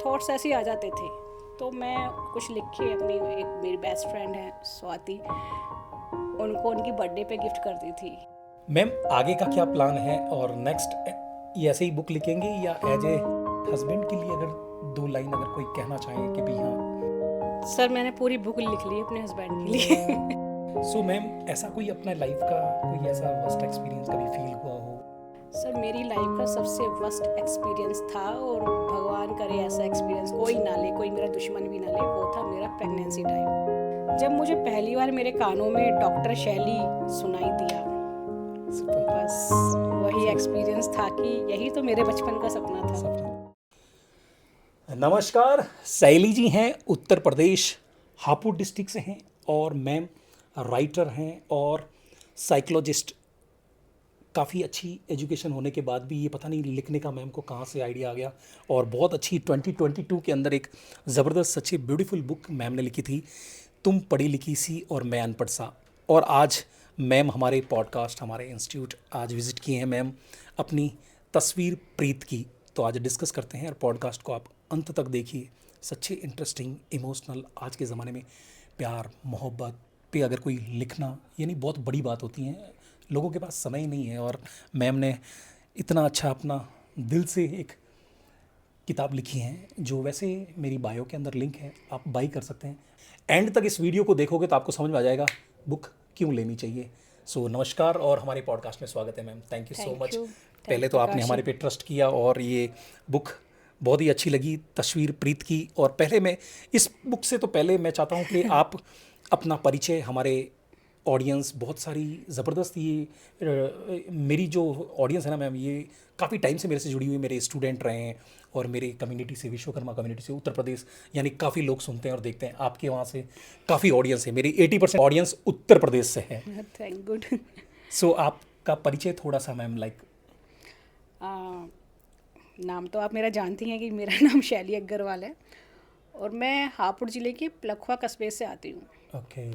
Thoughts ऐसे ही आ जाते थे। तो मैं कुछ लिख के अपनी एक मेरी बेस्ट फ्रेंड है स्वाति, उनको उनकी बर्थडे पे गिफ्ट कर दी थी। मैम आगे का क्या प्लान है और नेक्स्ट ये ऐसे ही बुक लिखेंगे या एज ए हस्बैंड के लिए अगर 2 लाइन अगर कोई कहना चाहे कि भी हाँ। सर मैंने पूरी बुक लिख ली अपने हस्बैंड के लिए। सो मैम ऐसा कोई अपना लाइफ का कोई ऐसा वर्स्ट एक्सपीरियंस कभी फील हुआ हो? सर मेरी लाइफ का सबसे वर्स्ट एक्सपीरियंस था, और भगवान करे ऐसा एक्सपीरियंस कोई ना ले, कोई मेरा दुश्मन भी ना ले, वो था मेरा प्रेगनेंसी टाइम। जब मुझे पहली बार मेरे कानों में डॉक्टर शैली सुनाई दिया, बस वही एक्सपीरियंस था कि यही तो मेरे बचपन का सपना था। नमस्कार, शैली जी हैं, उत्तर प्रदेश हापुड़ डिस्ट्रिक्ट से हैं और मैम राइटर हैं और साइकोलॉजिस्ट। काफ़ी अच्छी एजुकेशन होने के बाद भी ये पता नहीं लिखने का मैम को कहाँ से आइडिया आ गया, और बहुत अच्छी 2022 के अंदर एक ज़बरदस्त सच्ची ब्यूटीफुल बुक मैम ने लिखी थी, तुम पढ़ी लिखी सी और मैं अनपढ़ सा। और आज मैम हमारे पॉडकास्ट, हमारे इंस्टीट्यूट आज विज़िट किए हैं मैम अपनी तस्वीर प्रीत की। तो आज डिस्कस करते हैं और पॉडकास्ट को आप अंत तक देखिए। सच्चे इंटरेस्टिंग इमोशनल, आज के ज़माने में प्यार मोहब्बत पे अगर कोई लिखना यानी बहुत बड़ी बात होती है, लोगों के पास समय ही नहीं है, और मैम ने इतना अच्छा अपना दिल से एक किताब लिखी है जो वैसे मेरी बायो के अंदर लिंक है, आप बाई कर सकते हैं। एंड तक इस वीडियो को देखोगे तो आपको समझ में आ जाएगा बुक क्यों लेनी चाहिए। सो नमस्कार और हमारे पॉडकास्ट में स्वागत है ma'am. Thank you so much. पहले तो आपने हमारे पे ट्रस्ट किया और ये बुक बहुत ही अच्छी लगी, तस्वीर प्रीत की। और पहले मैं इस बुक से तो पहले मैं चाहता हूँ कि आप अपना परिचय हमारे ऑडियंस, बहुत सारी ज़बरदस्त ये मेरी जो ऑडियंस है ना मैम, ये काफ़ी टाइम से मेरे से जुड़ी हुई मेरे स्टूडेंट रहे हैं और मेरे कम्युनिटी से, विश्वकर्मा कम्युनिटी से, उत्तर प्रदेश, यानी काफ़ी लोग सुनते हैं और देखते हैं। आपके वहाँ से काफ़ी ऑडियंस है, मेरी 80% ऑडियंस उत्तर प्रदेश से है। Thank good. सो आपका परिचय थोड़ा सा मैम लाइक। नाम तो आप मेरा जानती हैं कि मेरा नाम शैली अग्रवाल है और मैं हापुड़ ज़िले के प्लखवा कस्बे से आती हूँ। ओके।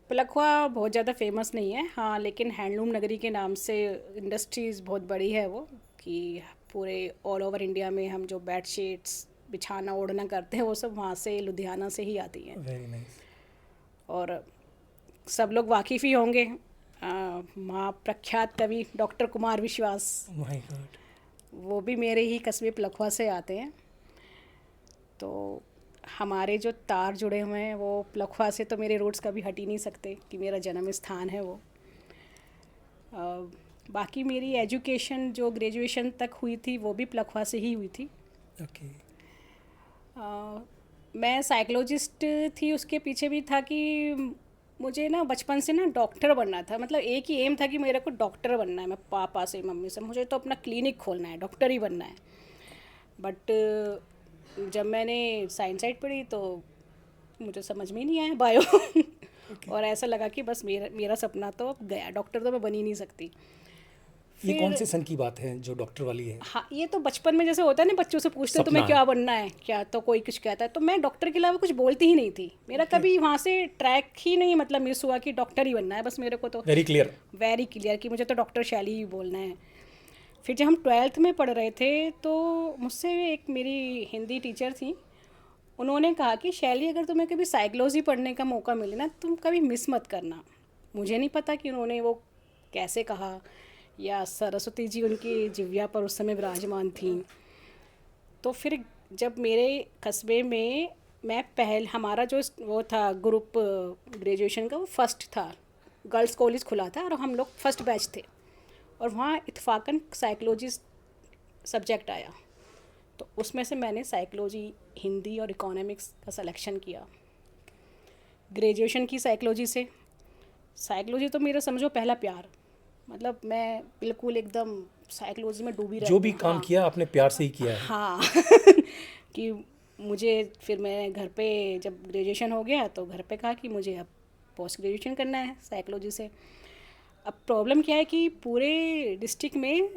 प्लखवा बहुत ज़्यादा फेमस नहीं है, हाँ, लेकिन हैंडलूम नगरी के नाम से इंडस्ट्रीज़ बहुत बड़ी है वो, कि पूरे ऑल ओवर इंडिया में हम जो बेडशीट्स बिछाना ओढ़ना करते हैं वो सब वहाँ से, लुधियाना से ही आती हैं। Very nice. और सब लोग वाकिफ़ ही होंगे, वहाँ प्रख्यात कवि डॉक्टर कुमार विश्वास, माय गॉड, वो भी मेरे ही कस्बे प्लखवा से आते हैं। तो हमारे जो तार जुड़े हुए हैं वो प्लखवा से, तो मेरे रूट्स कभी हट ही नहीं सकते कि मेरा जन्म स्थान है वो। बाकी मेरी एजुकेशन जो ग्रेजुएशन तक हुई थी वो भी प्लखवा से ही हुई थी। ओके। मैं साइकोलॉजिस्ट थी, उसके पीछे भी था कि मुझे ना बचपन से ना डॉक्टर बनना था, मतलब एक ही एम था कि मेरे को डॉक्टर बनना है। मैं पापा से मम्मी से, मुझे तो अपना क्लिनिक खोलना है, डॉक्टर ही बनना है। बट जब मैंने साइंस साइड पढ़ी तो मुझे समझ में ही नहीं आया बायो। और ऐसा लगा कि बस मेरा सपना तो गया, डॉक्टर तो मैं बन ही नहीं सकती। ये कौन से सन की बात है जो डॉक्टर वाली है? हाँ, ये तो बचपन में जैसे होता है ना, बच्चों से पूछते हैं तुम्हें क्या बनना है, क्या तो कोई कुछ कहता है, तो मैं डॉक्टर के अलावा कुछ बोलती ही नहीं थी। मेरा कभी वहाँ से ट्रैक ही नहीं मतलब मिस हुआ कि डॉक्टर ही बनना है बस मेरे को। तो वेरी क्लियर कि मुझे तो डॉक्टर शैली ही बोलना है। फिर जब हम 12th में पढ़ रहे थे तो मुझसे एक मेरी हिंदी टीचर थी, उन्होंने कहा कि शैली अगर तुम्हें कभी साइकोलॉजी पढ़ने का मौका मिले ना, तुम कभी मिस मत करना। मुझे नहीं पता कि उन्होंने वो कैसे कहा, या सरस्वती जी उनकी जिह्वा पर उस समय विराजमान थी। तो फिर जब मेरे कस्बे में हमारा जो वो था ग्रुप ग्रेजुएशन का, वो फर्स्ट था, गर्ल्स कॉलेज खुला था और हम लोग फर्स्ट बैच थे, और वहाँ इत्फाकन साइकोलॉजी सब्जेक्ट आया। तो उसमें से मैंने साइकोलॉजी, हिंदी और इकोनॉमिक्स का सिलेक्शन किया। ग्रेजुएशन की साइकोलॉजी से। साइकोलॉजी तो मेरा समझो पहला प्यार, मतलब मैं बिल्कुल एकदम साइकोलॉजी में डूबी रहती। जो भी काम किया आपने प्यार से ही किया है। हाँ। कि मुझे फिर मैं घर पे जब ग्रेजुएशन हो गया तो घर पे कहा कि मुझे अब पोस्ट ग्रेजुएशन करना है साइकोलॉजी से। अब प्रॉब्लम क्या है कि पूरे डिस्ट्रिक्ट में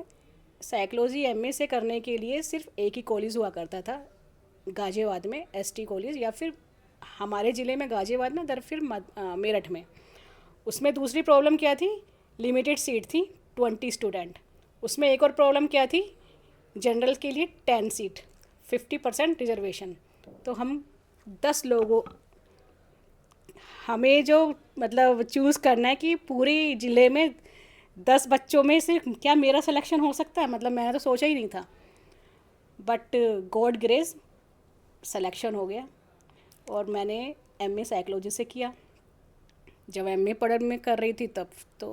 साइकोलॉजी एमए से करने के लिए सिर्फ एक ही कॉलेज हुआ करता था, गाजियाबाद में एसटी कॉलेज, या फिर हमारे ज़िले में गाजियाबाद में, फिर मेरठ में। उसमें दूसरी प्रॉब्लम क्या थी, लिमिटेड सीट थी, 20 स्टूडेंट। उसमें एक और प्रॉब्लम क्या थी, जनरल के लिए 10 सीट, 50% रिजर्वेशन, तो हम 10 लोगों, हमें जो मतलब चूज़ करना है कि पूरे ज़िले में 10 बच्चों में से क्या मेरा सिलेक्शन हो सकता है, मतलब मैंने तो सोचा ही नहीं था, बट गॉड ग्रेस सिलेक्शन हो गया। और मैंने एमए साइकोलॉजी से किया। जब एमए पढ़ में कर रही थी तब तो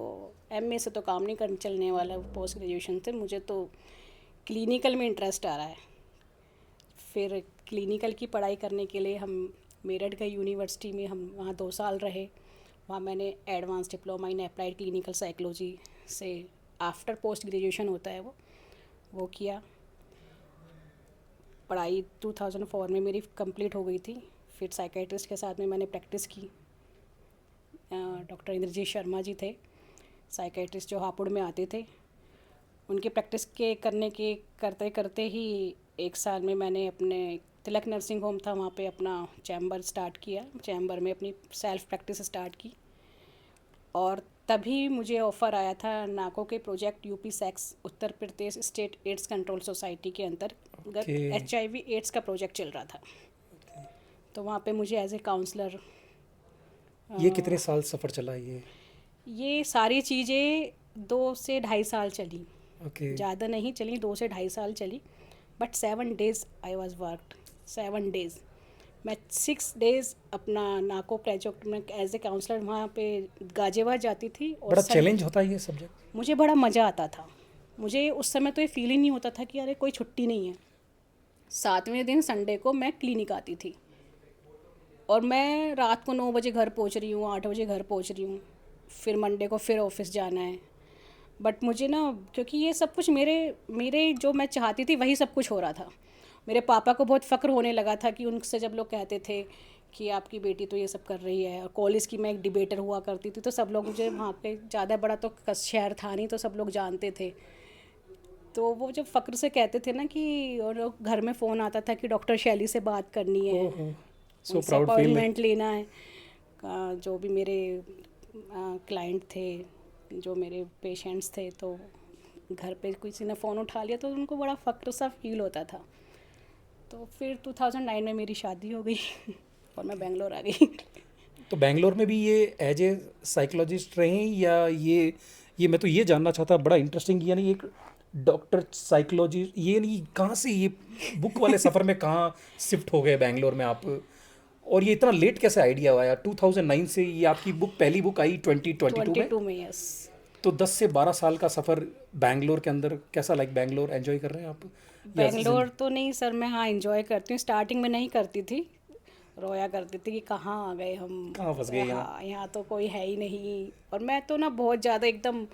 एमए से तो काम नहीं कर चलने वाला, पोस्ट ग्रेजुएशन से मुझे तो क्लिनिकल में इंटरेस्ट आ रहा है। फिर क्लिनिकल की पढ़ाई करने के लिए हम मेरठ गए यूनिवर्सिटी में, हम वहाँ 2 साल रहे। वहाँ मैंने advance diploma in applied clinical psychology से आफ्टर पोस्ट ग्रेजुएशन होता है वो किया। पढ़ाई 2004 में मेरी कंप्लीट हो गई थी। फिर साइकेट्रिस्ट के साथ में मैंने प्रैक्टिस की। डॉक्टर इंद्रजीत शर्मा जी थे साइकेट्रिस्ट जो हापुड़ में आते थे, उनकी प्रैक्टिस के करते करते ही 1 साल में मैंने अपने तिलक नर्सिंग होम था वहाँ पे अपना चैम्बर स्टार्ट किया। चैम्बर में अपनी सेल्फ प्रैक्टिस स्टार्ट की और तभी मुझे ऑफ़र आया था नाको के project UP sex Uttar Pradesh state AIDS control society के अंतर्गत HIV एड्स का प्रोजेक्ट चल रहा था। तो वहाँ पे मुझे एज ए काउंसलर। ये कितने साल सफ़र चला ये सारी चीज़ें 2 से ढाई साल चली। ओके। ज़्यादा नहीं चली, 2 से ढाई साल चली, but 7 days I was worked. 7 days मैं 6 डेज़ अपना नाको प्रोजेक्ट में एज ए काउंसलर वहाँ पे गाजियाबाद जाती थी। और बड़ा चैलेंज होता है ये सब्जेक्ट। मुझे बड़ा मज़ा आता था। मुझे उस समय तो ये फील ही नहीं होता था कि अरे कोई छुट्टी नहीं है। 7वें दिन संडे को मैं क्लिनिक आती थी और मैं रात को 9 बजे घर पहुँच रही हूँ, 8 बजे घर पहुँच रही हूँ, फिर मंडे को फिर ऑफिस जाना है। बट मुझे ना, क्योंकि ये सब कुछ मेरे जो मैं चाहती थी वही सब कुछ हो रहा था। मेरे पापा को बहुत फ़क्र होने लगा था कि उनसे जब लोग कहते थे कि आपकी बेटी तो ये सब कर रही है। और कॉलेज की मैं एक डिबेटर हुआ करती थी, तो सब लोग मुझे वहाँ पे, ज़्यादा बड़ा तो शहर था नहीं, तो सब लोग जानते थे। तो वो जब फ़क्र से कहते थे ना कि, और घर में फ़ोन आता था कि डॉक्टर शैली से बात करनी है, उनसे अपॉइंटमेंट लेना है। जो भी मेरे क्लाइंट थे, जो मेरे पेशेंट्स थे, तो घर पे किसी ने फ़ोन उठा लिया तो उनको बड़ा फ़क्र सा फील होता था। तो फिर 2009 में मेरी शादी हो गई और मैं बेंगलोर आ गई। तो बेंगलोर में भी ये एज ए साइकोलॉजिस्ट रहे या ये मैं तो ये जानना चाहता, बड़ा इंटरेस्टिंग, यानी एक डॉक्टर साइकोलॉजी, ये नहीं कहाँ से ये बुक वाले सफ़र में कहाँ शिफ्ट हो गए बेंगलोर में आप, और ये इतना लेट कैसे आइडिया आया 2009 से? ये आपकी बुक पहली बुक आई 2022 में। यस। तो 10 से 12 साल का सफ़र बेंगलोर के अंदर कैसा, लाइक बेंगलोर एंजॉय कर रहे हैं आप? बेंगलोर तो नहीं सर, मैं हाँ एंजॉय करती हूँ। स्टार्टिंग में नहीं करती थी, रोया करती थी कि कहाँ आ गए हम, कहाँ फंस गए यहाँ। हाँ यहाँ तो कोई है ही नहीं। और मैं तो ना बहुत ज़्यादा एकदम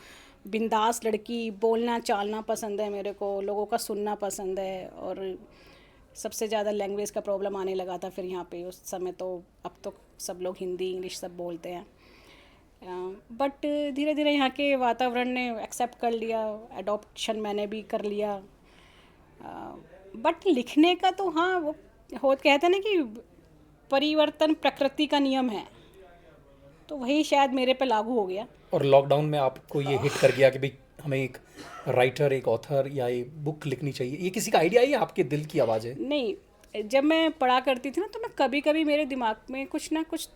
बिंदास लड़की, बोलना चालना पसंद है मेरे को, लोगों का सुनना पसंद है। और सबसे ज़्यादा लैंग्वेज का प्रॉब्लम आने लगा था फिर यहाँ पे उस समय। तो अब तो सब लोग हिंदी इंग्लिश सब बोलते हैं, बट धीरे धीरे यहाँ के वातावरण ने एक्सेप्ट कर लिया, एडॉप्शन मैंने भी कर लिया। बट लिखने का तो हाँ, वो कहते हैं ना कि परिवर्तन प्रकृति का नियम है, तो वही शायद मेरे पे लागू हो गया। और लॉकडाउन में आपको ये हिट कर गया कि भाई हमें एक राइटर, एक ऑथर या एक बुक लिखनी चाहिए, ये किसी का आइडिया है या आपके दिल की आवाज़ है? नहीं, जब मैं पढ़ा करती थी ना, तो मैं कभी कभी मेरे दिमाग में कुछ ना कुछ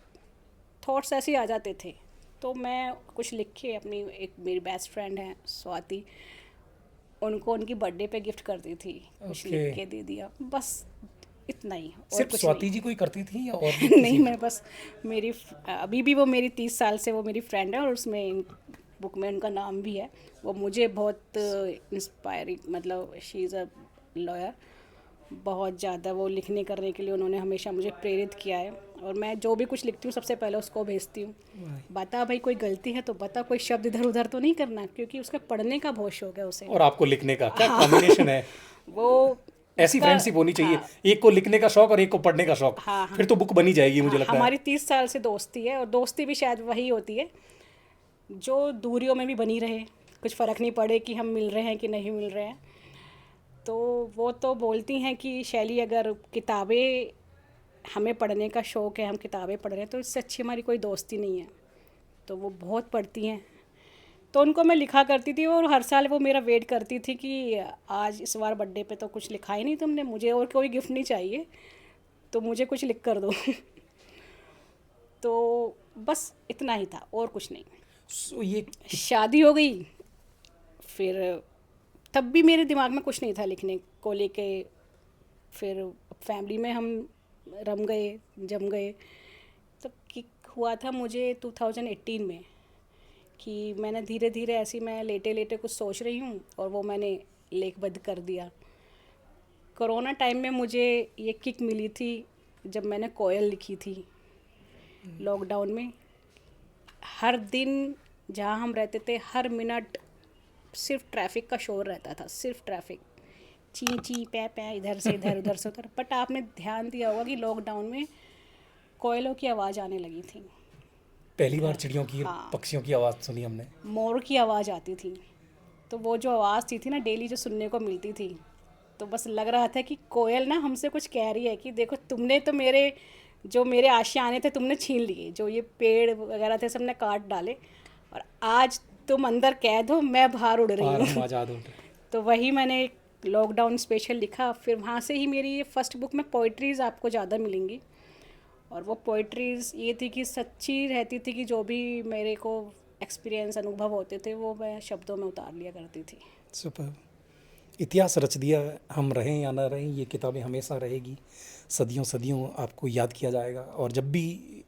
थॉट्स ऐसे आ जाते थे, तो मैं कुछ लिख के अपनी, एक मेरी बेस्ट फ्रेंड है स्वाति, उनको उनकी बर्थडे पे गिफ्ट कर दी थी, कुछ लिख के दे दिया, बस इतना ही। और सिर्फ कुछ स्वाति जी कोई करती थी या और भी नहीं, मैं बस मेरी अभी भी वो मेरी 30 साल से वो मेरी फ्रेंड है, और उसमें बुक में उनका नाम भी है। वो मुझे बहुत इंस्पायरिंग, मतलब शी इज़ अ लॉयर, बहुत ज़्यादा वो लिखने करने के लिए उन्होंने हमेशा मुझे प्रेरित किया है। और मैं जो भी कुछ लिखती हूँ सबसे पहले उसको भेजती हूँ, बता भाई कोई गलती है तो बता, कोई शब्द इधर उधर तो नहीं करना, क्योंकि उसका पढ़ने का बहुत शौक है उसे। और आपको लिखने का क्या कॉम्बिनेशन है? वो ऐसी फ्रेंडशिप होनी चाहिए, एक को लिखने का शौक और एक को पढ़ने का शौक, फिर तो बुक बनी जाएगी मुझे लगता है। हमारी 30 साल से दोस्ती है, और दोस्ती भी शायद वही होती है जो दूरियों में भी बनी रहे, कुछ फ़र्क नहीं पड़े कि हम मिल रहे हैं कि नहीं मिल रहे हैं। तो वो तो बोलती हैं कि शैली, अगर किताबें हमें पढ़ने का शौक़ है, हम किताबें पढ़ रहे हैं, तो इससे अच्छी हमारी कोई दोस्ती नहीं है। तो वो बहुत पढ़ती हैं, तो उनको मैं लिखा करती थी और हर साल वो मेरा वेट करती थी कि आज इस बार बर्थडे पे तो कुछ लिखा ही नहीं तुमने, मुझे और कोई गिफ्ट नहीं चाहिए, तो मुझे कुछ लिख कर दो। तो बस इतना ही था और कुछ नहीं। सो ये शादी हो गई, फिर तब भी मेरे दिमाग में कुछ नहीं था लिखने को लेके। फिर फैमिली में हम रम गए, जम गए। तो किक हुआ था मुझे 2018 में कि मैंने धीरे धीरे ऐसी मैं लेटे लेटे कुछ सोच रही हूँ और वो मैंने लेखबद्ध कर दिया। कोरोना टाइम में मुझे ये किक मिली थी जब मैंने कोयल लिखी थी लॉकडाउन में। हर दिन जहाँ हम रहते थे हर मिनट सिर्फ ट्रैफिक का शोर रहता था, सिर्फ ट्रैफिक, ची ची पै पै, इधर से इधर उधर से उधर। बट आपने ध्यान दिया होगा कि लॉकडाउन में कोयलों की आवाज़ आने लगी थी, पहली बार चिड़ियों की, हाँ, पक्षियों की आवाज़ सुनी हमने। मोर की आवाज़ आती थी। तो वो जो आवाज़ थी ना डेली जो सुनने को मिलती थी, तो बस लग रहा था कि कोयल ना हमसे कुछ कह रही है कि देखो तुमने तो मेरे आशियाने थे तुमने छीन लिए, जो ये पेड़ वगैरह थे सबने काट डाले, और आज तुम अंदर कैद हो, मैं बाहर उड़ रही और हम हूँ। आज़ाद हो गए। तो वही मैंने लॉकडाउन स्पेशल लिखा। फिर वहाँ से ही मेरी ये फर्स्ट बुक में पोइट्रीज़ आपको ज़्यादा मिलेंगी, और वो पोइट्रीज़ ये थी कि सच्ची रहती थी कि जो भी मेरे को एक्सपीरियंस अनुभव होते थे वो मैं शब्दों में उतार लिया करती थी। सुपर। इतिहास रच दिया। हम रहें या ना रहें, ये किताबें हमेशा रहेगी, सदियों सदियों आपको याद किया जाएगा। और जब भी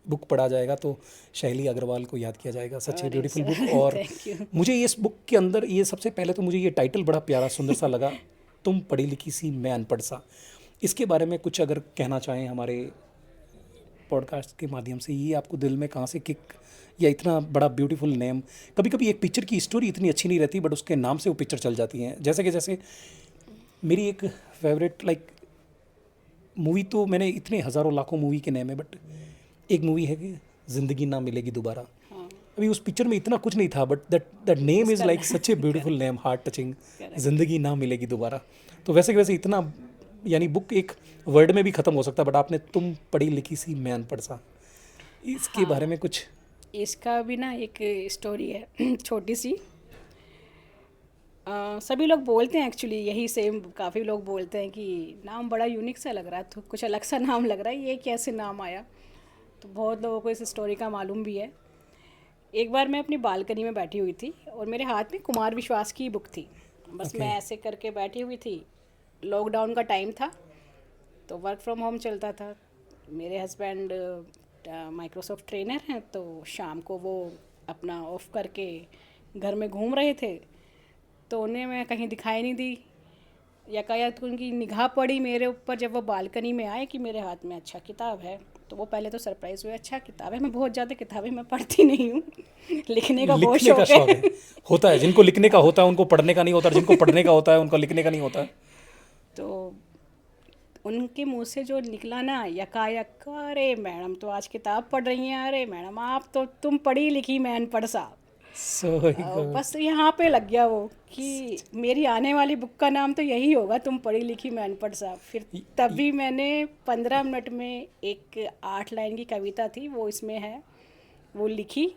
बुक पढ़ा जाएगा तो शैली अग्रवाल को याद किया जाएगा। सच ए अरे ब्यूटीफुल बुक। सर और थैंक यू। मुझे इस बुक के अंदर ये सबसे पहले तो मुझे ये टाइटल बड़ा प्यारा सुंदर सा लगा, तुम पढ़ी लिखी सी मैं अनपढ़ सा। इसके बारे में कुछ अगर कहना चाहें हमारे पॉडकास्ट के माध्यम से, ये आपको दिल में कहाँ से किक, या इतना बड़ा ब्यूटीफुल नेम। कभी कभी एक पिक्चर की स्टोरी इतनी अच्छी नहीं रहती बट उसके नाम से वो पिक्चर चल जाती हैं। जैसे मेरी एक फेवरेट मूवी, तो मैंने इतने हज़ारों लाखों मूवी के नेम है, बट एक मूवी है कि ज़िंदगी ना मिलेगी दोबारा। हाँ, अभी उस पिक्चर में इतना कुछ नहीं था बट दैट नेम इज़ उसका like such a beautiful name, heart touching. Correct. ज़िंदगी ना मिलेगी दोबारा। तो वैसे के वैसे इतना, यानी बुक एक वर्ड में भी ख़त्म हो सकता है, बट आपने तुम पढ़ी लिखी सी मैं अनपढ़ सा, इसके बारे हाँ, में कुछ। इसका भी ना एक स्टोरी है छोटी सी। सभी लोग बोलते हैं एक्चुअली यही सेम, काफ़ी लोग बोलते हैं कि नाम बड़ा यूनिक सा लग रहा है, तो कुछ अलग सा नाम लग रहा है, ये कैसे नाम आया। तो बहुत लोगों को इस स्टोरी का मालूम भी है। एक बार मैं अपनी बालकनी में बैठी हुई थी और मेरे हाथ में कुमार विश्वास की बुक थी। बस ओके। मैं ऐसे करके बैठी हुई थी, लॉकडाउन का टाइम था, तो वर्क फ्रॉम होम चलता था। मेरे हस्बैंड माइक्रोसॉफ्ट ट्रेनर हैं, तो शाम को वो अपना ऑफ करके घर में घूम रहे थे, तो उन्हें मैं कहीं दिखाई नहीं दी। यातायात उनकी निगाह पड़ी मेरे ऊपर जब वो बालकनी में आए कि मेरे हाथ में अच्छा किताब है। तो वो पहले तो सरप्राइज़ हुए, अच्छा किताब है। मैं बहुत ज़्यादा किताबें मैं पढ़ती नहीं हूँ। लिखने का बहुत लिखने का शौक शौक है। है, होता है जिनको लिखने का होता है उनको पढ़ने का नहीं होता, और जिनको पढ़ने का होता है उनको लिखने का नहीं होता। तो उनके मुंह से जो निकला ना यकायक, अरे मैडम तो आज किताब पढ़ रही हैं, अरे मैडम आप तो तुम पढ़ी लिखी मैं अनपढ़ सा। सो बस यहाँ पे लग गया वो कि मेरी आने वाली बुक का नाम तो यही होगा, तुम पढ़ी लिखी मैं अनपढ़ सा। फिर तभी मैंने 15 मिनट में एक 8 लाइन की कविता थी वो इसमें है, वो लिखी,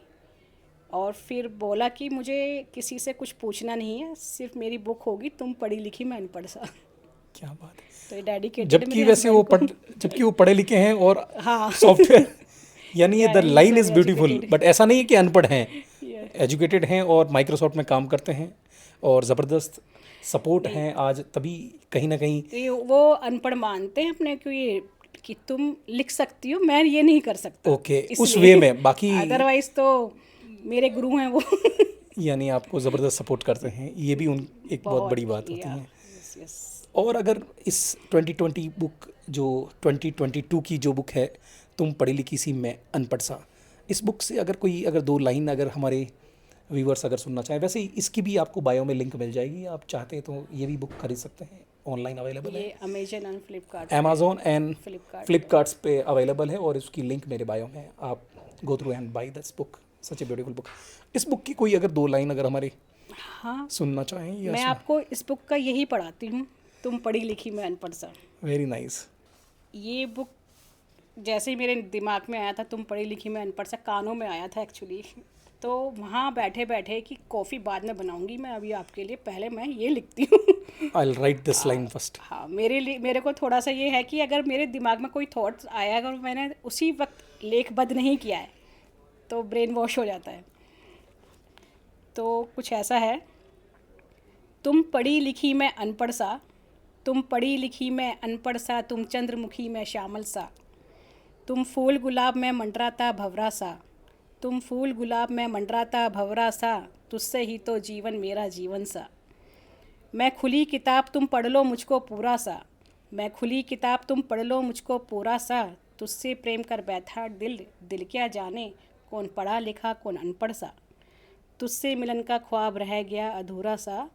और फिर बोला कि मुझे किसी से कुछ पूछना नहीं है, सिर्फ मेरी बुक होगी तुम पढ़ी लिखी मैं अनपढ़ सा। क्या बात है। तो ये डेडिकेटेड जबकि मेरे वैसे वो हस्बैंड को। जबकि वो पढ़े लिखे हैं और हाँ। सॉफ्टवेयर, यानी ये या the he line is very beautiful, educated. But ऐसा नहीं है कि अनपढ़ हैं, या एजुकेटेड हैं और माइक्रोसॉफ्ट में काम करते हैं और ज़बरदस्त सपोर्ट नहीं, हैं आज, तभी कहीं ना कहीं। ये वो अनपढ़ मानते हैं अपने को, ये कि तुम लिख सकती हो, मैं ये नहीं कर सकता, ओके, उस वे इसलिए। में बाकी, अदरवाइज तो मेरे गुरु हैं वो। यानी आपको ज़बरदस्त सपोर्ट करते हैं, ये भी उन एक बहुत बहुत बड़ी बात होती या है। Yes yes. और अगर इस 2020 बुक, जो 2022 की जो बुक है, तुम पढ़ी लिखी सी मैं अनपढ़ सा, इस बुक से अगर कोई, अगर 2 लाइन अगर हमारे व्यूवर्स अगर सुनना चाहें, वैसे इसकी भी आपको बायो में लिंक मिल जाएगी, आप चाहते हैं तो ये भी बुक खरीद सकते हैं, ऑनलाइन अवेलेबल ये है, अमेजन और फ्लिपकार्ट, अमेजोन एंड फ्लिपकार्ट पे। फ्लिपकार्ट्स पे अवेलेबल है, और उसकी लिंक मेरे बायो में है, आप go through and by this book, such a beautiful book. इस बुक की कोई अगर 2 लाइन अगर हमारे हाँ, सुनना चाहें या मैं आपको इस बुक का यही पढ़ाती हूँ, तुम पढ़ी लिखी मैं अनपढ़ सा। Very nice. ये बुक जैसे ही मेरे दिमाग में आया था, तुम पढ़ी लिखी मैं अनपढ़ सा, कानों में आया था एक्चुअली, तो वहाँ बैठे बैठे कि कॉफ़ी बाद में बनाऊंगी मैं, अभी आपके लिए पहले मैं ये लिखती हूँ। I will write this line first. हाँ, मेरे लिए, मेरे को थोड़ा सा ये है कि अगर मेरे दिमाग में कोई थॉट्स आया, अगर मैंने उसी वक्त लेखबद्ध नहीं किया है तो ब्रेन वॉश हो जाता है। तो कुछ ऐसा है, तुम पढ़ी लिखी मैं अनपढ़ सा, तुम पढ़ी लिखी मैं अनपढ़ सा, तुम चंद्रमुखी मैं श्यामल सा, तुम फूल गुलाब मैं मंडराता भंवरा सा, तुम फूल गुलाब मैं मंडराता भंवरा सा, तुझसे ही तो जीवन मेरा जीवन सा। मैं खुली किताब तुम पढ़ लो मुझको पूरा सा, मैं खुली किताब तुम पढ़ लो मुझको पूरा सा, तुझसे प्रेम कर बैठा दिल, दिल क्या जाने कौन पढ़ा लिखा कौन अनपढ़ सा, तुझसे मिलन का ख्वाब रह गया अधूरा सा,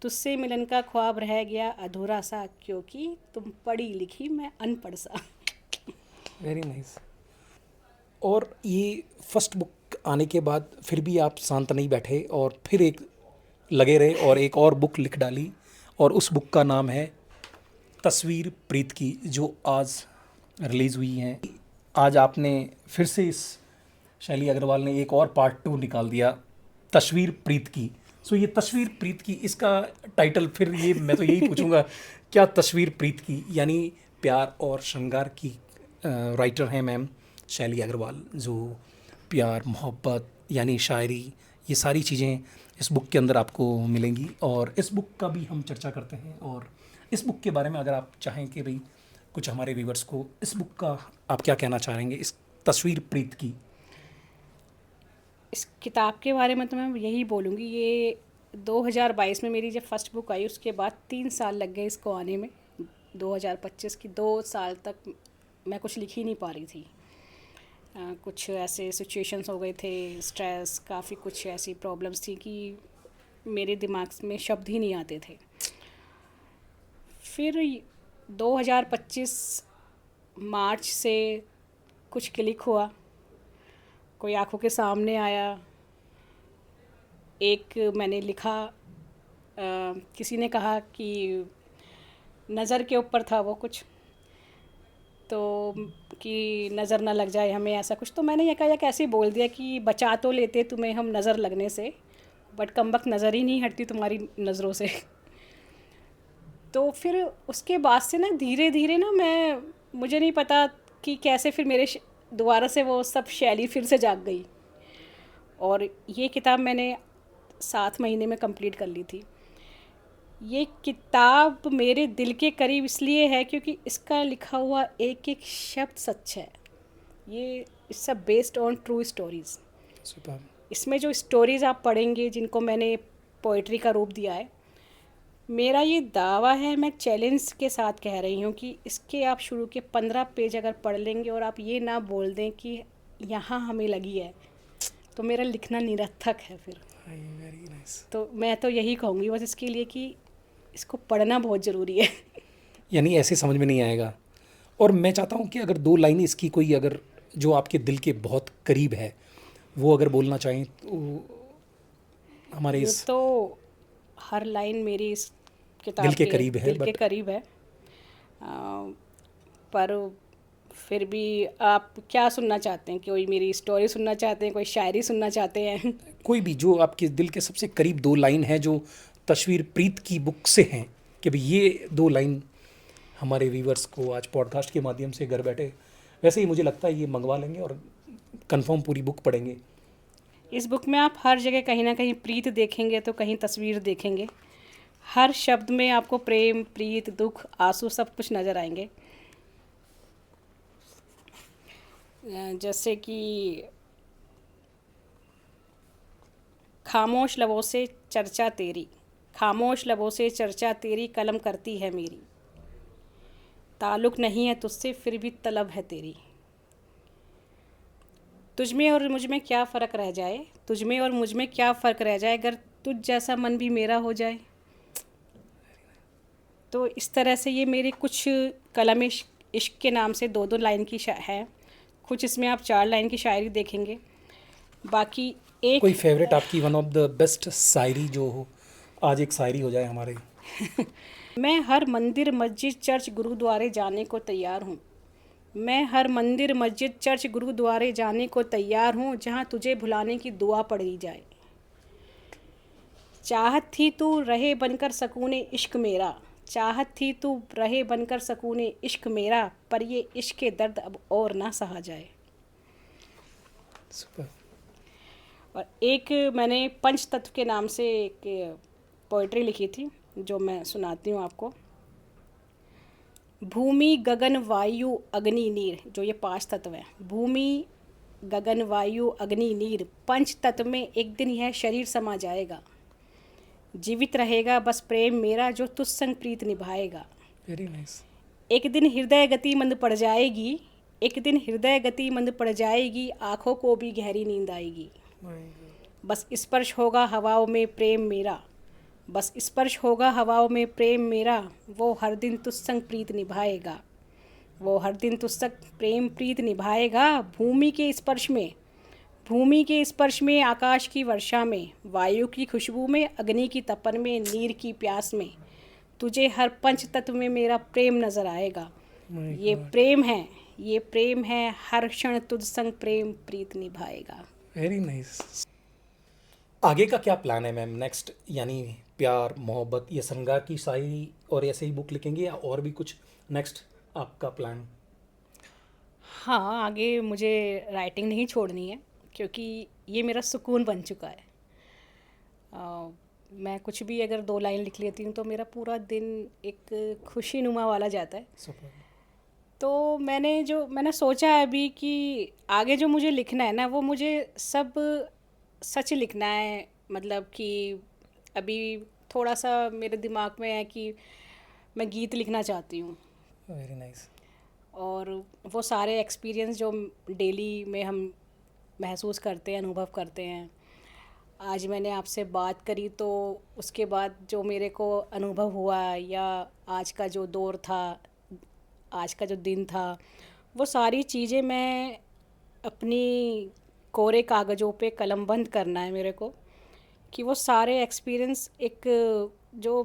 तुझसे मिलन का ख्वाब रह गया अधूरा सा, क्योंकि तुम पढ़ी लिखी मैं अनपढ़ सा। Very nice. और ये फर्स्ट बुक आने के बाद फिर भी आप शांत नहीं बैठे और फिर एक लगे रहे और एक और बुक लिख डाली, और उस बुक का नाम है तस्वीर प्रीत की, जो आज रिलीज़ हुई है। आज आपने फिर से इस शैली अग्रवाल ने एक और पार्ट 2 निकाल दिया, तस्वीर प्रीत की। सो ये तस्वीर प्रीत की, इसका टाइटल फिर ये मैं तो यही पूछूंगा, क्या तस्वीर प्रीत की यानी प्यार और श्रृंगार की राइटर हैं मैम शैली अग्रवाल, जो प्यार मोहब्बत यानी शायरी, ये सारी चीज़ें इस बुक के अंदर आपको मिलेंगी। और इस बुक का भी हम चर्चा करते हैं, और इस बुक के बारे में अगर आप चाहें कि भाई कुछ हमारे व्यूवर्स को इस बुक का आप क्या कहना चाहेंगे, इस तस्वीर प्रीत की। इस किताब के बारे में तो मैं यही बोलूँगी, ये 2022 में मेरी जब फर्स्ट बुक आई, उसके बाद 3 साल लग गए इसको आने में। 2025 की 2 साल तक मैं कुछ लिख ही नहीं पा रही थी। कुछ ऐसे सिचुएशंस हो गए थे, स्ट्रेस, काफ़ी कुछ ऐसी प्रॉब्लम्स थी कि मेरे दिमाग में शब्द ही नहीं आते थे। फिर 2025 मार्च से कुछ क्लिक हुआ, कोई आंखों के सामने आया, एक मैंने लिखा, किसी ने कहा कि नज़र के ऊपर था वो कुछ, तो कि नज़र ना लग जाए हमें, ऐसा कुछ। तो मैंने ये कहा, कैसे बोल दिया कि बचा तो लेते तुम्हें हम नज़र लगने से, बट कमबख्त नज़र ही नहीं हटती तुम्हारी नज़रों से। तो फिर उसके बाद से ना धीरे धीरे ना मुझे नहीं पता कि कैसे फिर मेरे दोबारा से वो सब शैली फिर से जाग गई, और ये किताब मैंने 7 महीने में कंप्लीट कर ली थी। ये किताब मेरे दिल के करीब इसलिए है क्योंकि इसका लिखा हुआ एक एक शब्द सच है। ये it's based on true stories. इसमें जो स्टोरीज़ आप पढ़ेंगे, जिनको मैंने पोइट्री का रूप दिया है, मेरा ये दावा है, मैं चैलेंज के साथ कह रही हूँ कि इसके आप शुरू के 15 पेज अगर पढ़ लेंगे और आप ये ना बोल दें कि यहाँ हमें लगी है, तो मेरा लिखना निरर्थक है फिर। Very nice. तो मैं तो यही कहूँगी बस इसके लिए कि इसको पढ़ना बहुत ज़रूरी है। यानी ऐसे समझ में नहीं आएगा। और मैं चाहता हूँ कि अगर 2 लाइन इसकी कोई अगर जो आपके दिल के बहुत करीब है, वो अगर बोलना चाहें तो हमारे इस तो हर लाइन मेरी इस किताब दिल के करीब है, दिल के करीब है। पर फिर भी आप क्या सुनना चाहते हैं? कोई मेरी स्टोरी सुनना चाहते हैं, कोई शायरी सुनना चाहते हैं? कोई भी जो आपके दिल के सबसे करीब 2 लाइन है जो तस्वीर प्रीत की बुक से हैं, कि भाई ये 2 लाइन हमारे व्यूवर्स को आज पॉडकास्ट के माध्यम से घर बैठे, वैसे ही मुझे लगता है ये मंगवा लेंगे और कंफर्म पूरी बुक पढ़ेंगे। इस बुक में आप हर जगह कहीं ना कहीं प्रीत देखेंगे तो कहीं तस्वीर देखेंगे। हर शब्द में आपको प्रेम, प्रीत, दुख, आंसू सब कुछ नज़र आएंगे। जैसे कि खामोश लबों से चर्चा तेरी, खामोश लबों से चर्चा तेरी कलम करती है मेरी, ताल्लुक़ नहीं है तुझसे फिर भी तलब है तेरी, तुझ में और मुझ में क्या फ़र्क रह जाए, तुझ में और मुझ में क्या फ़र्क रह जाए, अगर तुझ जैसा मन भी मेरा हो जाए। तो इस तरह से ये मेरे कुछ कलम इश्क के नाम से 2-2 लाइन की है। कुछ इसमें आप 4 लाइन की शायरी देखेंगे। बाकी एक कोई फेवरेट आपकी वन ऑफ द बेस्ट शायरी जो हो, आज एक शायरी हो जाए हमारे। मैं हर मंदिर, मस्जिद, चर्च, गुरुद्वारे जाने को तैयार हूँ, मैं हर मंदिर मस्जिद चर्च गुरुद्वारे जाने को तैयार हूँ जहाँ तुझे भुलाने की दुआ पढ़ी जाए। चाहत थी तू रहे बनकर सकूने इश्क मेरा, चाहत थी तू रहे बनकर सकूने इश्क मेरा, पर ये इश्क के दर्द अब और ना सहा जाए। सुपर। और एक मैंने पंच तत्व के नाम से एक पोइट्री लिखी थी जो मैं सुनाती हूँ आपको। भूमि गगन वायु अग्नि नीर, जो ये 5 तत्व हैं, भूमि गगन वायु अग्नि नीर, पंच तत्व में एक दिन यह शरीर समा जाएगा। जीवित रहेगा बस प्रेम मेरा जो तुझ संग प्रीत निभाएगा। Very nice. एक दिन हृदय गति मंद पड़ जाएगी, एक दिन हृदय गति मंद पड़ जाएगी, आँखों को भी गहरी नींद आएगी। बस स्पर्श होगा हवाओं में प्रेम मेरा, बस स्पर्श होगा हवाओं में प्रेम मेरा, वो हर दिन तुझ संग प्रीत निभाएगा, वो हर दिन तुझ संग प्रेम प्रीत निभाएगा। भूमि के स्पर्श में, भूमि के स्पर्श में, आकाश की वर्षा में, वायु की खुशबू में, अग्नि की तपन में, नीर की प्यास में, तुझे हर पंच तत्व में मेरा प्रेम नजर आएगा। ये प्रेम है, ये प्रेम है, हर क्षण तुझ संग प्रेम प्रीत निभाएगा। Very nice. आगे का क्या प्लान है मैम नेक्स्ट, यानी प्यार मोहब्बत या श्रृंगार की शायरी और ऐसे ही बुक लिखेंगे या और भी कुछ नेक्स्ट आपका प्लान? हाँ, आगे मुझे राइटिंग नहीं छोड़नी है क्योंकि ये मेरा सुकून बन चुका है। मैं कुछ भी अगर 2 लाइन लिख लेती हूँ तो मेरा पूरा दिन एक खुशी नुमा वाला जाता है। सुपर। तो मैंने सोचा है अभी कि आगे जो मुझे लिखना है ना, वो मुझे सब सच लिखना है। मतलब कि अभी थोड़ा सा मेरे दिमाग में है कि मैं गीत लिखना चाहती हूँ, वेरी नाइस। और वो सारे एक्सपीरियंस जो डेली में हम महसूस करते हैं, अनुभव करते हैं। आज मैंने आपसे बात करी तो उसके बाद जो मेरे को अनुभव हुआ, या आज का जो दौर था, आज का जो दिन था, वो सारी चीज़ें मैं अपनी कोरे कागज़ों पे कलमबंद करना है मेरे को, कि वो सारे एक्सपीरियंस एक जो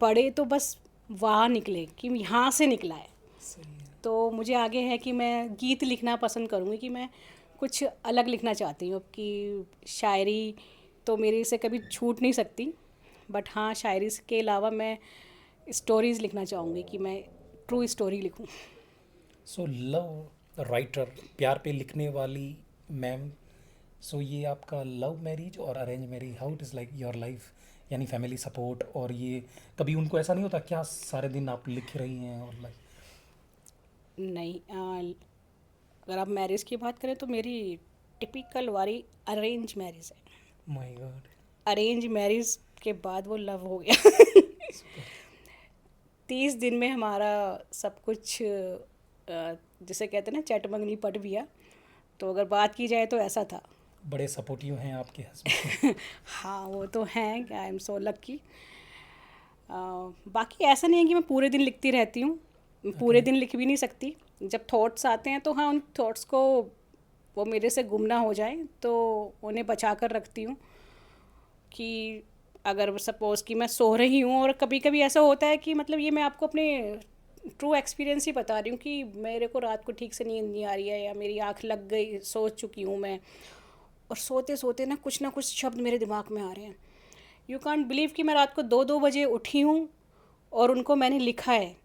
पढ़े तो बस वहाँ निकले कि यहाँ से निकला है। सही है। तो मुझे आगे है कि मैं गीत लिखना पसंद करूँगी, कि मैं कुछ अलग लिखना चाहती हूँ। कि शायरी तो मेरे से कभी छूट नहीं सकती, बट हाँ, शायरी के अलावा मैं स्टोरीज़ लिखना चाहूँगी, कि मैं ट्रू स्टोरी लिखूँ। सो लव राइटर, प्यार पे लिखने वाली मैम, सो ये आपका लव मैरिज और arrange marriage, how it is like your life, यानी फैमिली सपोर्ट, और ये कभी उनको ऐसा नहीं होता क्या सारे दिन आप लिख रही हैं और लाइक? नहीं, अगर आप मैरिज की बात करें तो मेरी टिपिकल वाली अरेंज मैरिज है। My God. अरेंज मैरिज के बाद वो लव हो गया। 30 दिन में हमारा सब कुछ, जिसे कहते हैं ना, चट मंगनी पट गया। तो अगर बात की जाए तो ऐसा था। बड़े सपोर्टिव हैं आपके हस्बैंड। हाँ, वो तो हैं, आई एम सो लकी। बाकी ऐसा नहीं है कि मैं पूरे दिन लिखती रहती हूँ, पूरे दिन लिख भी नहीं सकती। जब थॉट्स आते हैं तो हाँ, उन थॉट्स को वो मेरे से गुम ना हो जाए तो उन्हें बचा कर रखती हूँ। कि अगर सपोज़ कि मैं सो रही हूँ, और कभी कभी ऐसा होता है कि, मतलब ये मैं आपको अपने ट्रू एक्सपीरियंस ही बता रही हूँ, कि मेरे को रात को ठीक से नींद नहीं आ रही है, या मेरी आँख लग गई, सो चुकी हूँ मैं, और सोते सोते ना कुछ शब्द मेरे दिमाग में आ रहे हैं। यू कांट बिलीव कि मैं रात को 2-2 बजे उठी हूँ और उनको मैंने लिखा है।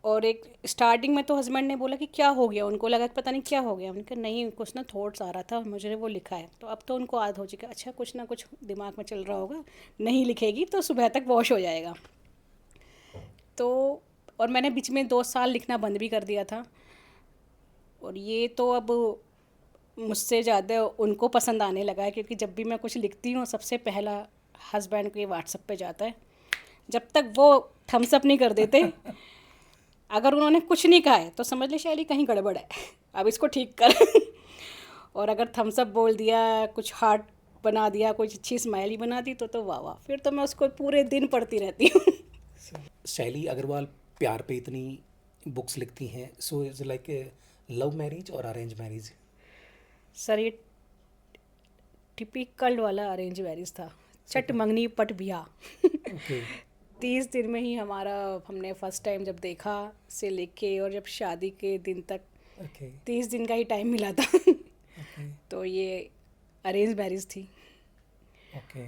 और एक स्टार्टिंग में तो हस्बैंड ने बोला कि क्या हो गया, उनको लगा कि पता नहीं क्या हो गया। उनका नहीं, कुछ ना थॉट्स आ रहा था, मुझे वो लिखा है। तो अब तो उनको आदत हो चुकी है, अच्छा कुछ ना कुछ दिमाग में चल रहा होगा, नहीं लिखेगी तो सुबह तक वॉश हो जाएगा। तो और मैंने बीच में 2 साल लिखना बंद भी कर दिया था। और ये तो अब मुझसे ज़्यादा उनको पसंद आने लगा है, क्योंकि जब भी मैं कुछ लिखती हूँ सबसे पहला हस्बैंड के व्हाट्सएप पे जाता है। जब तक वो थम्स अप नहीं कर देते, अगर उन्होंने कुछ नहीं कहा है तो समझ ले शैली कहीं गड़बड़ है, अब इसको ठीक कर। और अगर थम्स अप बोल दिया, कुछ हार्ट बना दिया, कुछ अच्छी स्माइली बना दी, तो वाह वाह, फिर तो मैं उसको पूरे दिन पढ़ती रहती हूँ। शैली अग्रवाल प्यार पे इतनी बुक्स लिखती हैं, so is like love marriage और अरेंज मैरिज? सर, ये टिपिकल वाला अरेंज मैरिज था, चट मंगनी पट बिया। ओके। 30 दिन में ही हमारा, हमने फर्स्ट टाइम जब देखा से लेके और जब शादी के दिन तक ओके 30 दिन का ही टाइम मिला था। ओके तो ये अरेंज मैरिज थी। ओके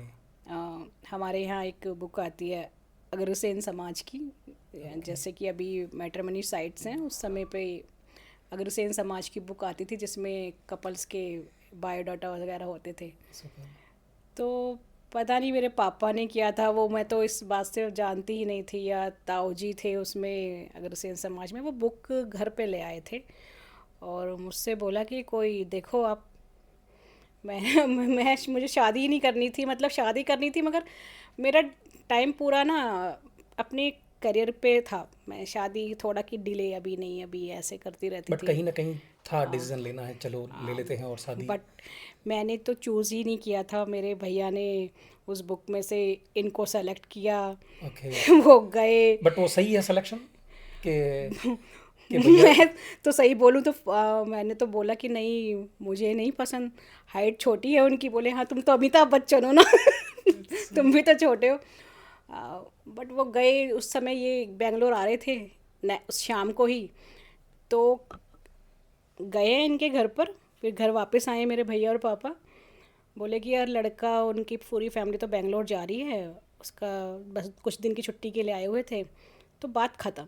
हमारे यहाँ एक बुक आती है अग्रसेन समाज की, जैसे कि अभी मैट्रिमनी साइट्स हैं, उस समय पे अग्रसेन समाज की बुक आती थी जिसमें कपल्स के बायोडाटा वगैरह होते थे। सुपर तो पता नहीं मेरे पापा ने किया था वो, मैं तो इस बात से जानती ही नहीं थी, या ताऊ जी थे उसमें अग्रसेन समाज में, वो बुक घर पे ले आए थे और मुझसे बोला कि कोई देखो आप। मैं मुझे शादी ही नहीं करनी थी, मतलब शादी करनी थी मगर मेरा टाइम पूरा ना अपने करियर पे था। मैं शादी थोड़ा की डिले, अभी नहीं, अभी ऐसे करती रहती बट थी। कहीं ना कहीं था डिसीजन लेना है, चलो ले लेते हैं और शादी। बट मैंने तो चूज़ ही नहीं किया था, मेरे भैया ने उस बुक में से इनको सेलेक्ट किया। ओके वो गए। बट वो सही है सिलेक्शन के भैया। मैं तो सही बोलूँ तो मैंने तो बोला कि नहीं मुझे नहीं पसंद, हाइट छोटी है उनकी। बोले हाँ तुम तो अमिताभ बच्चन हो ना। तुम भी तो छोटे हो। बट वो गए, उस समय ये बेंगलोर आ रहे थे उस शाम को ही, तो गए इनके घर पर, फिर घर वापस आए मेरे भैया और पापा। बोले कि यार लड़का, उनकी पूरी फैमिली तो बेंगलोर जा रही है, उसका बस कुछ दिन की छुट्टी के लिए आए हुए थे। तो बात ख़त्म।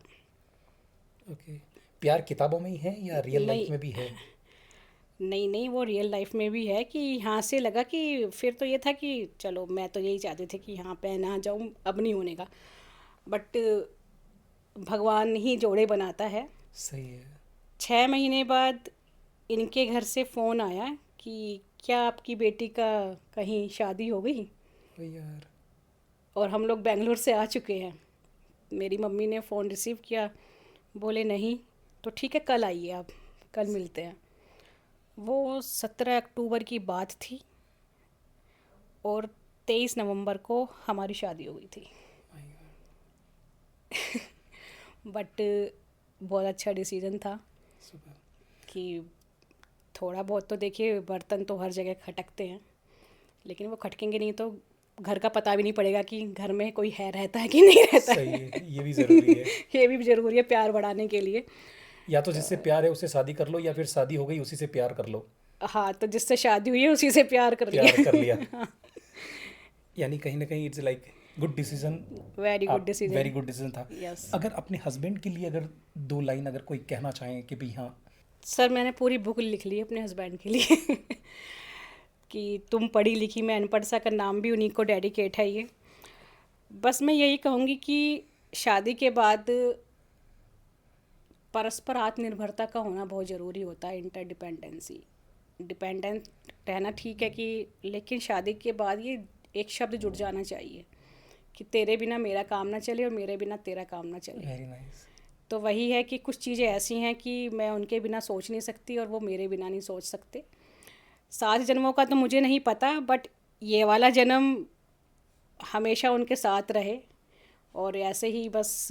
ओके प्यार किताबों में ही है या रियल नहीं लाइफ में भी है? नहीं नहीं, वो रियल लाइफ में भी है कि यहाँ से लगा कि फिर तो ये था कि चलो, मैं तो यही चाहती थी कि यहाँ पे ना जाऊँ, अब नहीं होने का। बट भगवान ही जोड़े बनाता है। सही है। 6 महीने बाद इनके घर से फ़ोन आया कि क्या आपकी बेटी का कहीं शादी हो गई। ओ यार। और हम लोग बेंगलोर से आ चुके हैं। मेरी मम्मी ने फ़ोन रिसीव किया, बोले नहीं तो ठीक है कल आइए आप, कल मिलते हैं। वो 17 अक्टूबर की बात थी और 23 नवंबर को हमारी शादी हो गई थी। My God, बट बहुत अच्छा डिसीजन था super. कि थोड़ा बहुत तो देखिए, बर्तन तो हर जगह खटकते हैं, लेकिन वो खटकेंगे नहीं तो घर का पता भी नहीं पड़ेगा कि घर में कोई है, रहता है कि नहीं रहता सही है। है, ये भी ज़रूरी है। ये भी ज़रूरी है प्यार बढ़ाने के लिए। या तो जिससे प्यार है उससे शादी कर लो, या फिर शादी हो गई उसी से प्यार कर लो। हाँ, तो जिससे शादी हुई है उसी से प्यार कर प्यार कर लिया। लिया। यानी कहीं ना कहीं it's like good decision. Very good आप डिसीजन। वेरी गुड डिसीजन था। यस अगर अपने हस्बैंड के लिए अगर 2 लाइन अगर कोई कहना चाहें कि भाई हाँ। सर, मैंने पूरी बुक लिख ली अपने हस्बैंड के लिए। कि तुम पढ़ी लिखी, मैं अनपढ़ सा, का नाम भी उन्हीं को डेडिकेट है ये। बस मैं यही कहूँगी कि शादी के बाद परस्पर आत्मनिर्भरता का होना बहुत ज़रूरी होता है। इंटरडिपेंडेंसी, डिपेंडेंट रहना ठीक है कि, लेकिन शादी के बाद ये एक शब्द जुड़ जाना चाहिए कि तेरे बिना मेरा काम ना चले और मेरे बिना तेरा काम ना चले। Very nice. तो वही है कि कुछ चीज़ें ऐसी हैं कि मैं उनके बिना सोच नहीं सकती और वो मेरे बिना नहीं सोच सकते। 7 जन्मों का तो मुझे नहीं पता, बट ये वाला जन्म हमेशा उनके साथ रहे। और ऐसे ही बस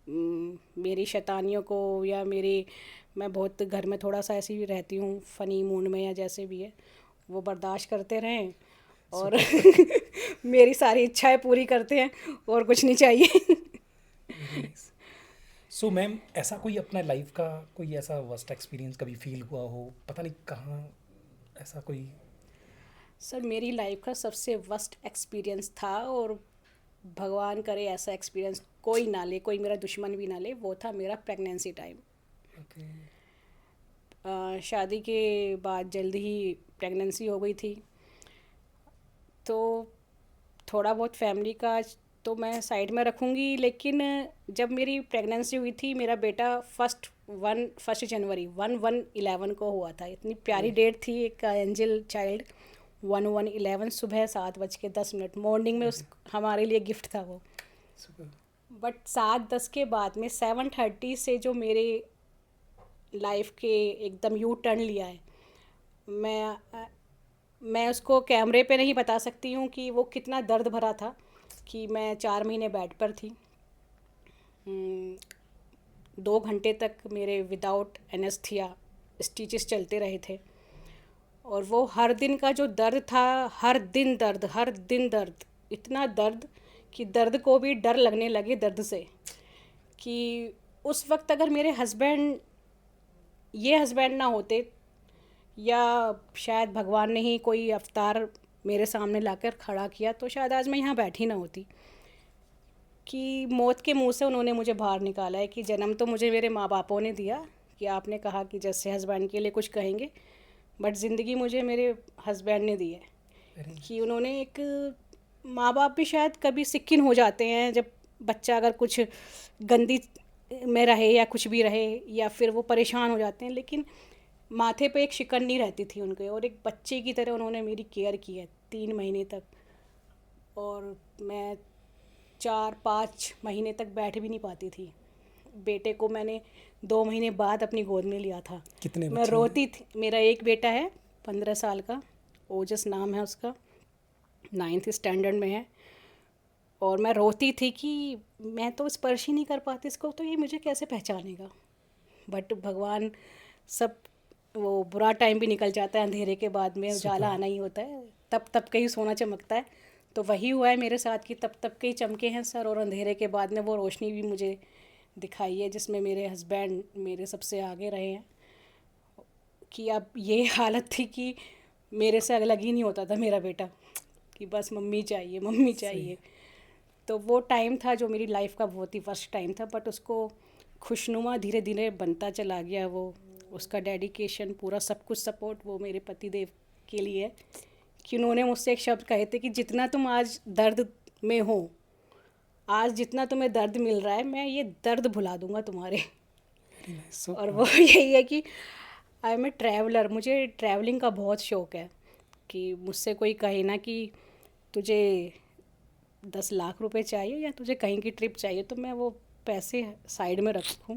मेरी शैतानियों को, या मेरी, मैं बहुत घर में थोड़ा सा ऐसी भी रहती हूँ फ़नी मूड में या जैसे भी है, वो बर्दाश्त करते रहें और मेरी सारी इच्छाएं पूरी करते हैं, और कुछ नहीं चाहिए। Very nice. सो मैम, ऐसा कोई अपना लाइफ का कोई ऐसा वर्स्ट एक्सपीरियंस कभी फील हुआ हो, पता नहीं कहाँ, ऐसा कोई? सर, मेरी लाइफ का सबसे वर्स्ट एक्सपीरियंस था, और भगवान करे ऐसा एक्सपीरियंस कोई ना ले, कोई मेरा दुश्मन भी ना ले, वो था मेरा प्रेगनेंसी टाइम। ओके शादी के बाद जल्दी ही प्रेगनेंसी हो गई थी। तो थोड़ा बहुत फैमिली का तो मैं साइड में रखूँगी, लेकिन जब मेरी प्रेगनेंसी हुई थी, मेरा बेटा फर्स्ट जनवरी 1/1/11 को हुआ था। इतनी प्यारी डेट थी, एक एंजल चाइल्ड। 1/1/11 सुबह 7:10 मॉर्निंग में, उस हमारे लिए गिफ्ट था वो। सुपर। बट 7:10 के बाद में 7:30 से जो मेरे लाइफ के एकदम यू टर्न लिया है, मैं उसको कैमरे पे नहीं बता सकती हूँ कि वो कितना दर्द भरा था। कि मैं 4 महीने बेड पर थी। 2 घंटे तक मेरे विदाउट एनेस्थीसिया स्टिचेस चलते रहे थे, और वो हर दिन का जो दर्द था, हर दिन दर्द, हर दिन दर्द, इतना दर्द कि दर्द को भी डर लगने लगे दर्द से, कि उस वक्त अगर मेरे हस्बैंड ना होते, या शायद भगवान ने ही कोई अवतार मेरे सामने लाकर खड़ा किया, तो शायद आज मैं यहाँ बैठी ना होती। कि मौत के मुंह से उन्होंने मुझे बाहर निकाला है, कि जन्म तो मुझे मेरे माँ बापों ने दिया, कि आपने कहा कि जैसे हस्बैंड के लिए कुछ कहेंगे, बट ज़िंदगी मुझे मेरे हस्बैंड ने दी है। कि उन्होंने एक, माँ बाप भी शायद कभी सिक्किन हो जाते हैं जब बच्चा अगर कुछ गंदी में रहे या कुछ भी रहे, या फिर वो परेशान हो जाते हैं, लेकिन माथे पे एक शिकन नहीं रहती थी उनके, और एक बच्चे की तरह उन्होंने मेरी केयर की है 3 महीने तक। और मैं 4-5 महीने तक बैठ भी नहीं पाती थी। बेटे को मैंने 2 महीने बाद अपनी गोद में लिया था। कितने मैं बच्चे हैं? रोती थी। मेरा एक बेटा है 15 साल का, ओजस नाम है उसका, 9th स्टैंडर्ड में है। और मैं रोती थी कि मैं तो स्पर्श ही नहीं कर पाती इसको, तो ये मुझे कैसे पहचानेगा। बट भगवान, सब वो बुरा टाइम भी निकल जाता है, अंधेरे के बाद में उजाला आना ही होता है, तब तब के ही सोना चमकता है। तो वही हुआ है मेरे साथ कि तब तब के ही चमके हैं सर, और अंधेरे के बाद में वो रोशनी भी मुझे दिखाई है, जिसमें मेरे हस्बैंड मेरे सबसे आगे रहे हैं। कि अब ये हालत थी कि मेरे से अलग ही नहीं होता था मेरा बेटा, कि बस मम्मी चाहिए मम्मी चाहिए। तो वो टाइम था जो मेरी लाइफ का बहुत ही फर्स्ट टाइम था, बट उसको खुशनुमा धीरे धीरे बनता चला गया। वो उसका डेडिकेशन, पूरा सब कुछ सपोर्ट वो मेरे पति देव के लिए है। कि उन्होंने मुझसे एक शब्द कहे थे कि जितना तुम आज दर्द में हो, आज जितना तुम्हें दर्द मिल रहा है, मैं ये दर्द भुला दूंगा तुम्हारे। और वो यही है कि आई एम ए ट्रैवलर, मुझे ट्रैवलिंग का बहुत शौक़ है। कि मुझसे कोई कहे ना कि तुझे 10 लाख रुपए चाहिए या तुझे कहीं की ट्रिप चाहिए, तो मैं वो पैसे साइड में रखूँ,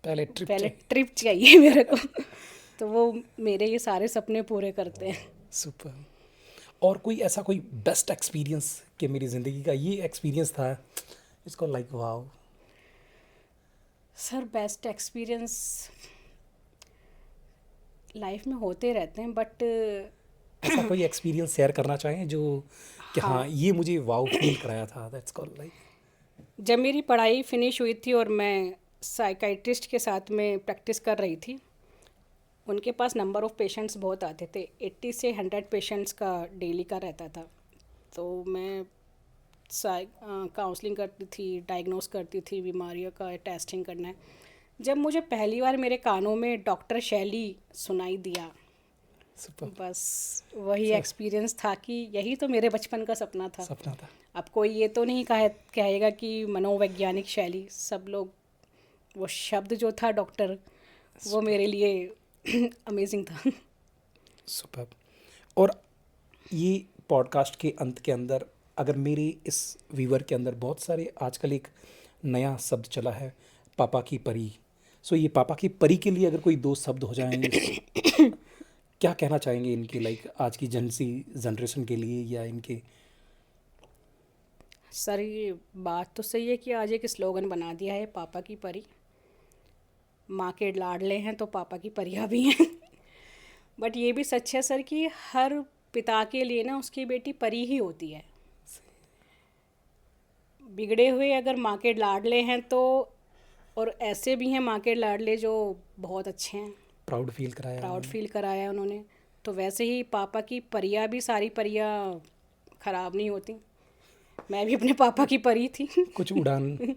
पहले पहले ट्रिप चाहिए मेरे को। तो वो मेरे ये सारे सपने पूरे करते हैं। सुपर। और कोई ऐसा कोई बेस्ट एक्सपीरियंस कि मेरी ज़िंदगी का ये एक्सपीरियंस था, इसको like wow? Sir best experience life में होते रहते हैं, बट ऐसा कोई एक्सपीरियंस शेयर करना चाहें जो कि हाँ ये मुझे वाओ फील कराया था, दैट्स कॉल्ड लाइक। जब मेरी पढ़ाई फिनिश हुई थी और मैं साइकाइट्रिस्ट के साथ में प्रैक्टिस कर रही थी, उनके पास नंबर ऑफ़ पेशेंट्स बहुत आते थे, 80 से 100 पेशेंट्स का डेली का रहता था। तो मैं काउंसलिंग करती थी, डायग्नोस करती थी बीमारियों का, टेस्टिंग करना है। जब मुझे पहली बार मेरे कानों में डॉक्टर शैली सुनाई दिया, सुपर। बस वही एक्सपीरियंस था कि यही तो मेरे बचपन का सपना था। सपना था। अब कोई ये तो नहीं कहेगा कि मनोवैज्ञानिक शैली, सब लोग, वो शब्द जो था डॉक्टर, वो मेरे लिए अमेजिंग था। सुपर। और ये पॉडकास्ट के अंत के अंदर अगर मेरे इस व्यूवर के अंदर बहुत सारे, आजकल एक नया शब्द चला है पापा की परी, सो ये पापा की परी के लिए अगर कोई 2 शब्द हो जाएंगे क्या कहना चाहेंगे इनकी, लाइक आज की जनरेशन के लिए या इनके? सर ये बात तो सही है कि आज एक स्लोगन बना दिया है, पापा की परी। माँ के लाडले हैं तो पापा की परियां भी हैं। बट ये भी सच है सर कि हर पिता के लिए ना उसकी बेटी परी ही होती है। बिगड़े हुए अगर माँ के लाडले हैं तो, और ऐसे भी हैं माँ के लाडले जो बहुत अच्छे हैं, प्राउड फील कराया प्राउड उन्होंने। फील कराया उन्होंने, तो वैसे ही पापा की परियां भी, सारी परियां ख़राब नहीं होती। मैं भी अपने पापा की परी थी। कुछ उड़ान।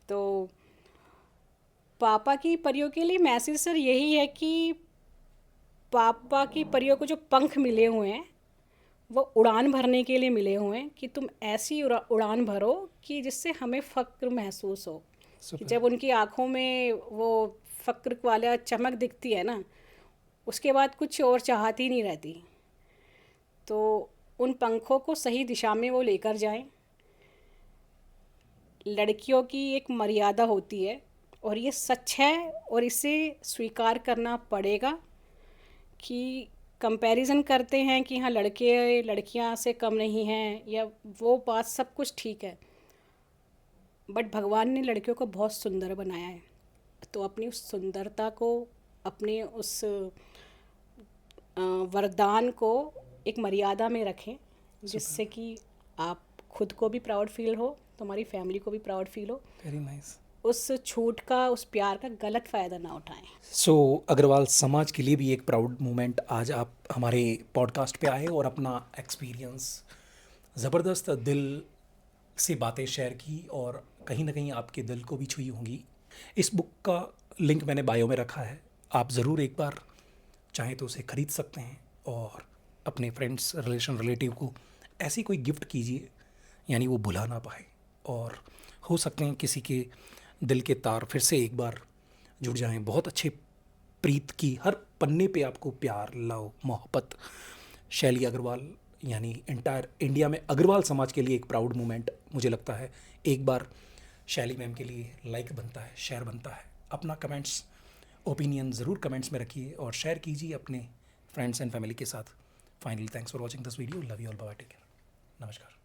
तो पापा की परियों के लिए मैसेज सर यही है कि पापा की परियों को जो पंख मिले हुए हैं वो उड़ान भरने के लिए मिले हुए हैं, कि तुम ऐसी उड़ान भरो कि जिससे हमें फ़क्र महसूस हो। कि सुपर। जब उनकी आँखों में वो फ़क्र वाला चमक दिखती है ना, उसके बाद कुछ और चाहत ही नहीं रहती। तो उन पंखों को सही दिशा में वो लेकर जाएं। लड़कियों की एक मर्यादा होती है और ये सच है, और इसे स्वीकार करना पड़ेगा। कि कंपैरिजन करते हैं कि हाँ लड़के लड़कियां से कम नहीं हैं, या वो बात सब कुछ ठीक है, बट भगवान ने लड़कियों को बहुत सुंदर बनाया है। तो अपनी उस सुंदरता को, अपने उस वरदान को एक मर्यादा में रखें, जिससे कि आप खुद को भी प्राउड फील हो, तुम्हारी फैमिली को भी प्राउड फील हो। Very nice. उस छूट का, उस प्यार का गलत फ़ायदा ना उठाएं। सो अग्रवाल समाज के लिए भी एक प्राउड मोमेंट, आज आप हमारे पॉडकास्ट पे आए और अपना एक्सपीरियंस, ज़बरदस्त दिल से बातें शेयर की और कहीं ना कहीं आपके दिल को भी छुई होंगी। इस बुक का लिंक मैंने बायो में रखा है, आप ज़रूर एक बार चाहें तो उसे ख़रीद सकते हैं और अपने फ्रेंड्स, रिलेटिव को ऐसी कोई गिफ्ट कीजिए यानी वो भुला ना पाए, और हो सकते हैं किसी के दिल के तार फिर से एक बार जुड़ जाएं। बहुत अच्छे प्रीत की हर पन्ने पे आपको प्यार, लव, मोहब्बत। शैली अग्रवाल यानी एंटायर इंडिया में अग्रवाल समाज के लिए एक प्राउड मोमेंट मुझे लगता है। एक बार शैली मैम के लिए लाइक बनता है, शेयर बनता है। अपना कमेंट्स, ओपिनियन ज़रूर कमेंट्स में रखिए और शेयर कीजिए अपने फ्रेंड्स एंड फैमिली के साथ। Finally thanks for watching this video. Love you all, bye, take care, नमस्कार।